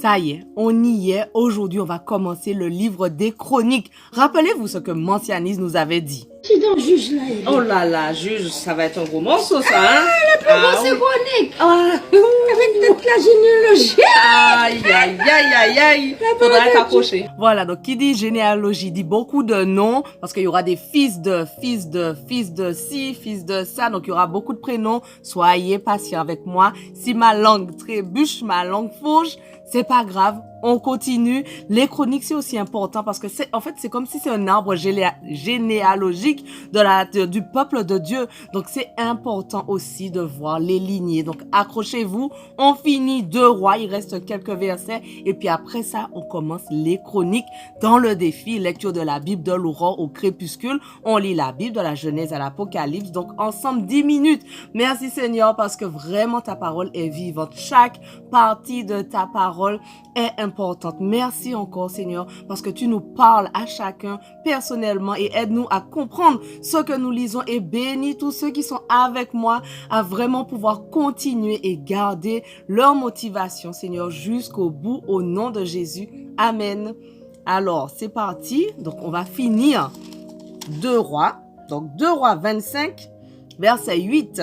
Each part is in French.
Ça y est, on y est. Aujourd'hui, on va commencer le livre des chroniques. Rappelez-vous ce que Mancianis nous avait dit. Qui donc juge là? Oh là là, juge, ça va être un gros morceau ça, hein? Le plus beau c'est chronique. Ah. Avec toute la généalogie. Aïe, aïe, aïe, aïe, aïe. Faudra être accroché. Voilà, donc qui dit généalogie dit beaucoup de noms, parce qu'il y aura des fils de ci, fils de ça, donc il y aura beaucoup de prénoms. Soyez patient avec moi. Si ma langue trébuche, ma langue fauche, c'est pas grave. On continue. Les chroniques, c'est aussi important parce que c'est comme si c'est un arbre généalogique du peuple de Dieu. Donc, c'est important aussi de voir les lignées. Donc, accrochez-vous. On finit 2 rois. Il reste quelques versets. Et puis après ça, on commence les chroniques dans le défi. Lecture de la Bible de l'aurore au crépuscule. On lit la Bible de la Genèse à l'Apocalypse. Donc, ensemble, 10 minutes. Merci Seigneur parce que vraiment ta parole est vivante. Chaque partie de ta parole est importante. Merci encore Seigneur parce que tu nous parles à chacun personnellement et aide-nous à comprendre ce que nous lisons et bénis tous ceux qui sont avec moi à vraiment pouvoir continuer et garder leur motivation Seigneur jusqu'au bout au nom de Jésus. Amen. Alors c'est parti. Donc on va finir 2 rois. Donc 2 rois 25 verset 8.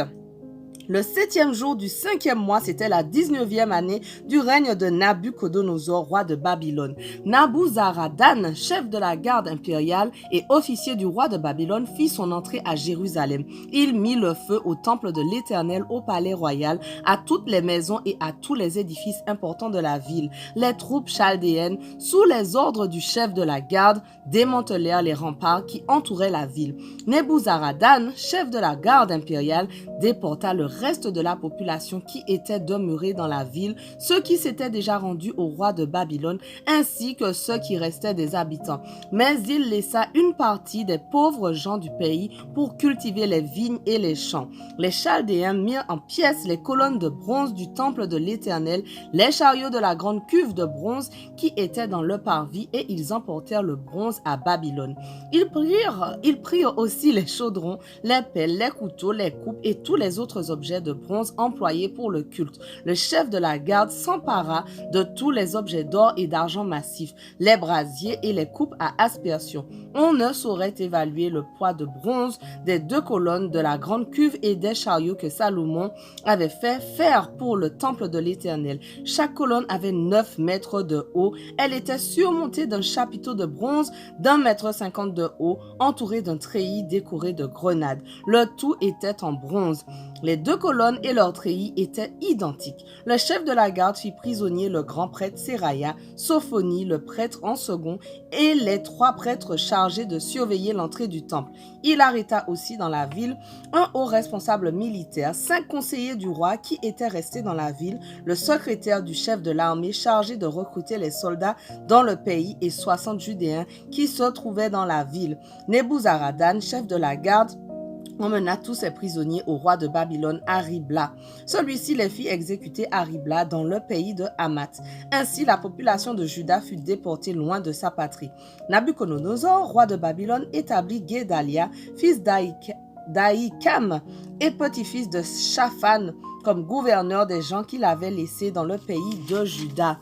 Le 7e jour du 5e mois, c'était la 19e année du règne de Nabuchodonosor, roi de Babylone. Nabuzaradan, chef de la garde impériale et officier du roi de Babylone, fit son entrée à Jérusalem. Il mit le feu au temple de l'Éternel, au palais royal, à toutes les maisons et à tous les édifices importants de la ville. Les troupes chaldéennes, sous les ordres du chef de la garde, démantelèrent les remparts qui entouraient la ville. Nebuzaradan, chef de la garde impériale, déporta le reste de la population qui était demeurée dans la ville, ceux qui s'étaient déjà rendus au roi de Babylone, ainsi que ceux qui restaient des habitants. Mais il laissa une partie des pauvres gens du pays pour cultiver les vignes et les champs. Les Chaldéens mirent en pièces les colonnes de bronze du temple de l'Éternel, les chariots de la grande cuve de bronze qui étaient dans le parvis, et ils emportèrent le bronze à Babylone. Ils prirent aussi les chaudrons, les pelles, les couteaux, les coupes et tous les autres objets de bronze employés pour le culte. Le chef de la garde s'empara de tous les objets d'or et d'argent massif, les brasiers et les coupes à aspersion. On ne saurait évaluer le poids de bronze des 2 colonnes de la grande cuve et des chariots que Salomon avait fait faire pour le temple de l'Éternel. Chaque colonne avait 9 mètres de haut. Elle était surmontée d'un chapiteau de bronze d'1,50 m de haut, entouré d'un treillis décoré de grenades. Le tout était en bronze. Les 2 colonnes et leur treillis étaient identiques. Le chef de la garde fit prisonnier le grand prêtre Séraya, Sophonie, le prêtre en second, et les 3 prêtres chargés de surveiller l'entrée du temple. Il arrêta aussi dans la ville un haut responsable militaire, 5 conseillers du roi qui étaient restés dans la ville, le secrétaire du chef de l'armée chargé de recruter les soldats dans le pays et 60 Judéens qui se trouvaient dans la ville. Nebuzaradan, chef de la garde, emmena tous ses prisonniers au roi de Babylone à Ribla. Celui-ci les fit exécuter à Ribla dans le pays de Hamath. Ainsi, la population de Juda fut déportée loin de sa patrie. Nabuchodonosor, roi de Babylone, établit Guédalia, fils d'Ahikam et petit-fils de Shaphan, comme gouverneur des gens qu'il avait laissés dans le pays de Juda.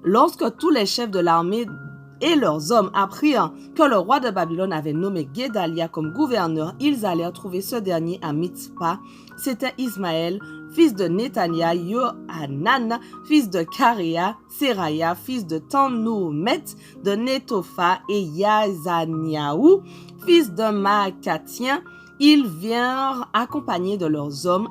Lorsque tous les chefs de l'armée et leurs hommes apprirent que le roi de Babylone avait nommé Guédalia comme gouverneur, ils allèrent trouver ce dernier à Mitzpah. C'était Ismaël, fils de Netania, Yohanan, fils de Karéa, Seraya, fils de Tanoumet, de Netopha, et Yazaniaou, fils de Maacatien. Ils vinrent accompagnés de leurs hommes.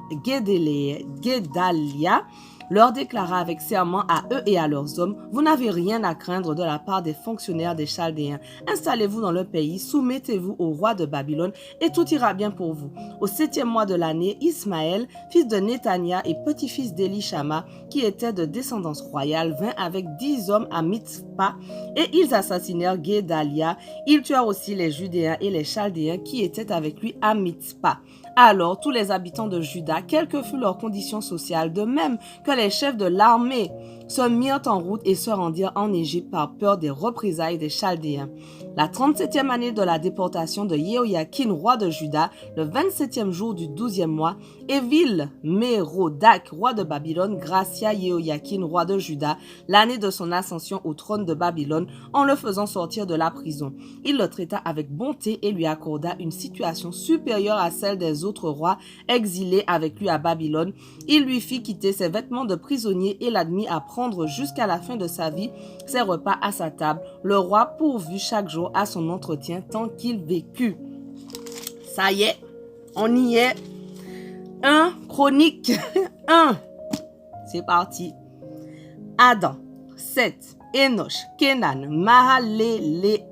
Guédalia leur déclara avec serment à eux et à leurs hommes: vous n'avez rien à craindre de la part des fonctionnaires des Chaldéens. Installez-vous dans le pays, soumettez-vous au roi de Babylone et tout ira bien pour vous. Au 7e mois de l'année, Ismaël, fils de Netania et petit-fils d'Élishama, qui était de descendance royale, vint avec 10 hommes à Mitzpah et ils assassinèrent Guédalia. Ils tuèrent aussi les Judéens et les Chaldéens qui étaient avec lui à Mitzpah. Alors tous les habitants de Juda, quelle que fût leur condition sociale, de même que les chefs de l'armée, se mirent en route et se rendirent en Égypte par peur des représailles des Chaldéens. La 37e année de la déportation de Jéhoïakin, roi de Juda, le 27e jour du 12e mois, Évil-Mérodach, roi de Babylone, gracia Jéhoïakin, roi de Juda, l'année de son ascension au trône de Babylone, en le faisant sortir de la prison. Il le traita avec bonté et lui accorda une situation supérieure à celle des autres rois exilés avec lui à Babylone. Il lui fit quitter ses vêtements de prisonnier et l'admit à prendre jusqu'à la fin de sa vie ses repas à sa table. Le roi pourvut chaque jour à son entretien tant qu'il vécut. Ça y est, on y est. 1 Chronique 1. C'est parti. Adam, Seth, Enoch, Kenan, Mahalaleel,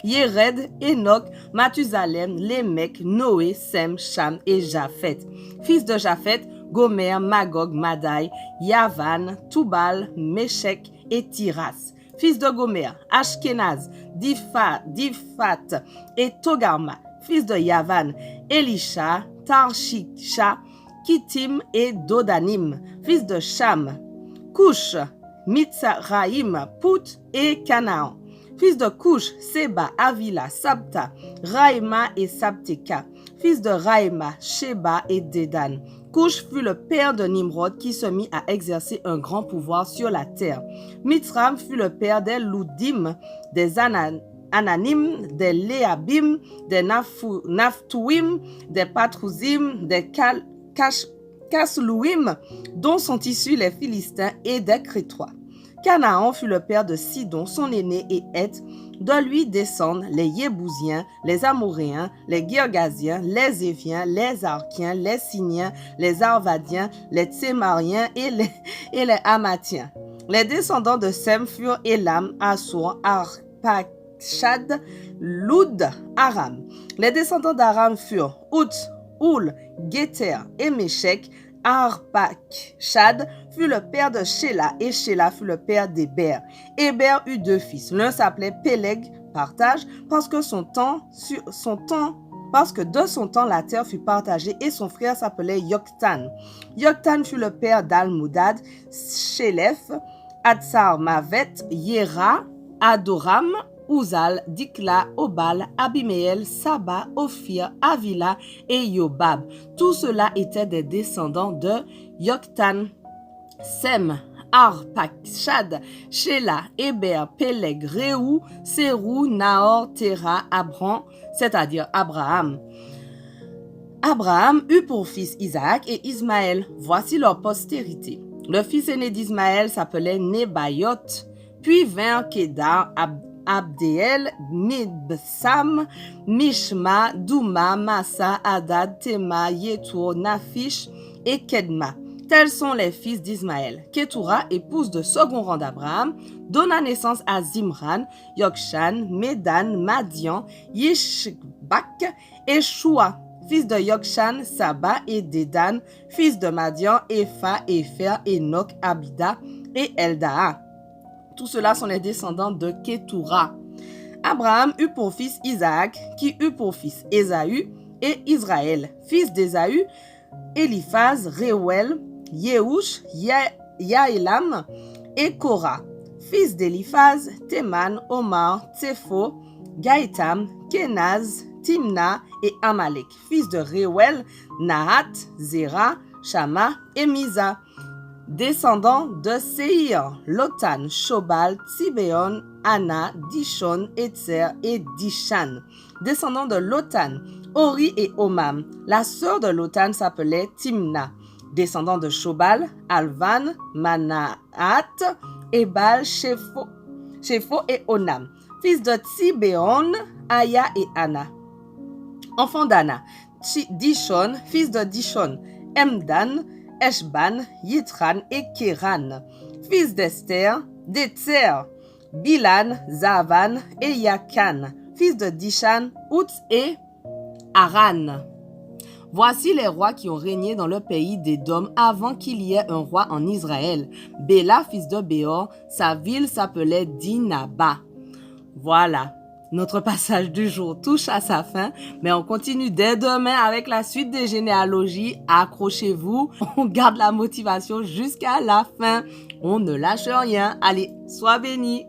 Yered, Enoch, Mathusalem, Lémec, Noé, Sem, Cham et Japhet. Fils de Japhet, Gomer, Magog, Madai, Yavan, Tubal, Méchec et Tiras. Fils de Gomer, Ashkenaz, Diphat et Togarma. Fils de Yavan, Elisha, Tarshisha, Kittim et Dodanim. Fils de Cham, Cush, Mitzraïm, Put et Canaan. Fils de Cush, Seba, Avila, Sabta, Raïma et Sabteka. Fils de Raïma, Sheba et Dedan. Cush fut le père de Nimrod qui se mit à exercer un grand pouvoir sur la terre. Mithram fut le père des Loudim, des Ananim, des Léabim, des Naftouim, des Patrouzim, des Kaslouim, dont sont issus les Philistins et des Crétois. Canaan fut le père de Sidon, son aîné, et Heth. De lui descendent les Yébousiens, les Amoréens, les Girgasiens, les Éviens, les Arkiens, les Siniens, les Arvadiens, les Tsémariens et les Hamathiens. Les descendants de Sem furent Élam, Assur, Arpachshad, Loud, Aram. Les descendants d'Aram furent Out, Oul, Géter et Méchec. Arpachshad fut le père de Shéla et Shéla fut le père d'Héber. Héber eut 2 fils. L'un s'appelait Péleg, partage, parce que de son temps la terre fut partagée, et son frère s'appelait Yoktan. Yoktan fut le père d'Almoudad, Shélef, Atsar-Mavet, Yéra, Adoram, Uzal, Dikla, Obal, Abiméel, Saba, Ophir, Avila et Yobab. Tout cela étaient des descendants de Yoktan. Sem, Arpachshad, Shéla, Héber, Péleg, Réou, Sérou, Nahor, Téra, Abram, c'est-à-dire Abraham. Abraham eut pour fils Isaac et Ismaël. Voici leur postérité. Le fils aîné d'Ismaël s'appelait Nebaïot, puis vinrent Kédar, Abdéel, Mibsam, Mishma, Douma, Massa, Hadad, Tema, Yétour, Nafish et Kedma. Tels sont les fils d'Ismaël. Kétoura, épouse de second rang d'Abraham, donna naissance à Zimran, Yokshan, Médan, Madian, Yishbak et Shua. Fils de Yokshan, Saba et Dédan. Fils de Madian, Epha, Épher, Enoch, Abida et Eldaa. Tout cela sont les descendants de Kétoura. Abraham eut pour fils Isaac, qui eut pour fils Ésaü et Israël. Fils d'Ésaü, Éliphaz, Réouel, Yehush, Yaélam et Korah. Fils d'Éliphaz, Théman, Omar, Tsépho, Gaïtam, Kenaz, Timna et Amalek. Fils de Réouel, Nahat, Zéra, Shama et Misa. Descendants de Séhir, Lotan, Shobal, Tsibéon, Anna, Dishon, Etzer et Dishan. Descendants de Lotan, Ori et Omam. La sœur de Lotan s'appelait Timna. Descendants de Shobal, Alvan, Manaat, Ebal, Shepho et Onam. Fils de Tsibéon, Aya et Anna. Enfant d'Anna, Dishon, fils de Dishon, Emdan, Eshban, Yitran et Kéran. Fils d'Esther, d'Etzer, Bilan, Zavan et Yakan. Fils de Dishan, Outz et Aran. Voici les rois qui ont régné dans le pays d'Édom avant qu'il y ait un roi en Israël. Béla, fils de Béor, sa ville s'appelait Dinaba. Voilà. Notre passage du jour touche à sa fin, mais on continue dès demain avec la suite des généalogies. Accrochez-vous, on garde la motivation jusqu'à la fin. On ne lâche rien. Allez, sois bénis.